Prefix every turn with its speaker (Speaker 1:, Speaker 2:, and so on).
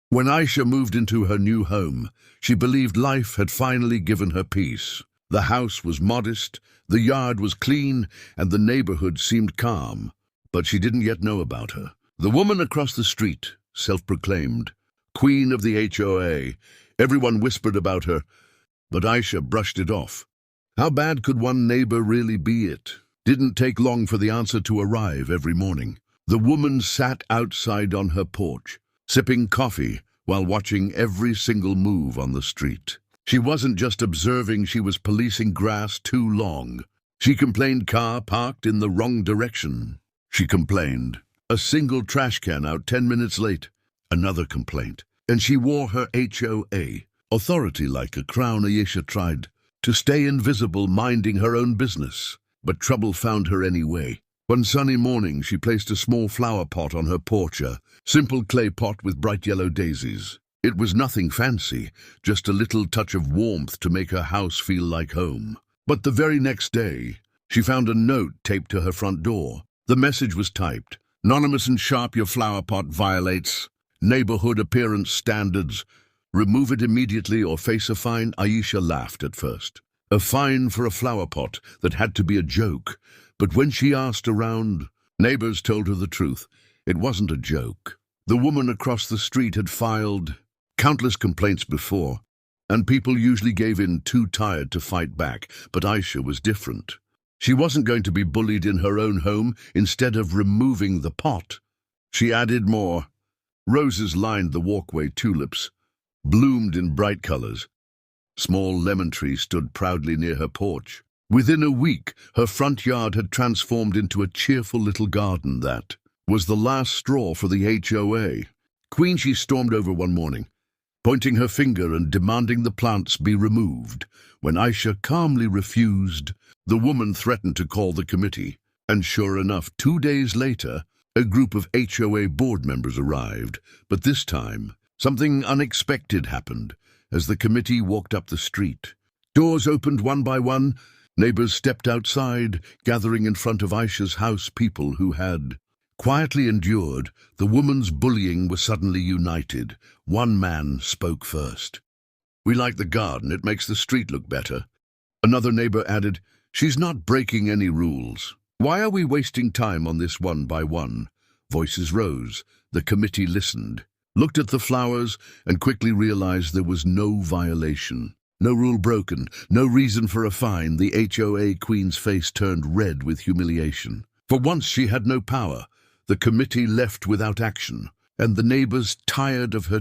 Speaker 1: When Aisha moved into her new home, she believed life had finally given her peace. The house was modest, the yard was clean, and the neighborhood seemed calm. But she didn't yet know about her. The woman across the street, self-proclaimed queen of the HOA. Everyone whispered about her, but Aisha brushed it off. How bad could one neighbor really be? It didn't take long for the answer to arrive every morning. The woman sat outside on her porch, sipping coffee while watching every single move on the street. She wasn't just observing, she was policing grass too long. She complained car parked in the wrong direction. She complained a single trash can out 10 minutes late. Another complaint. And she wore her HOA authority like a crown. Aisha tried to stay invisible, minding her own business. But trouble found her anyway. One sunny morning, she placed a small flower pot on her porch, a simple clay pot with bright yellow daisies. It was nothing fancy, just a little touch of warmth to make her house feel like home. But the very next day, she found a note taped to her front door. The message was typed, "Anonymous and sharp, your flower pot violates neighborhood appearance standards. Remove it immediately or face a fine." Aisha laughed at first. A fine for a flower pot that had to be a joke. But when she asked around, neighbors told her the truth. It wasn't a joke. The woman across the street had filed countless complaints before, and people usually gave in, too tired to fight back. But Aisha was different. She wasn't going to be bullied in her own home. Instead of removing the pot, she added more. Roses lined the walkway, tulips bloomed in bright colors. Small lemon trees stood proudly near her porch. Within a week, her front yard had transformed into a cheerful little garden. That was the last straw for the HOA. Queen, she stormed over one morning, pointing her finger and demanding the plants be removed. When Aisha calmly refused, the woman threatened to call the committee. And sure enough, 2 days later, a group of HOA board members arrived. But this time, something unexpected happened. As the committee walked up the street, doors opened one by one. Neighbors stepped outside, gathering in front of Aisha's house. People who had quietly endured the woman's bullying were suddenly united. One man spoke first. "We like the garden, it makes the street look better." Another neighbor added, "She's not breaking any rules. Why are we wasting time on this?" One by one, voices rose. The committee listened, looked at the flowers, and quickly realized there was no violation. No rule broken, no reason for a fine. The HOA queen's face turned red with humiliation. For once she had no power. The committee left without action, and the neighbors, tired of her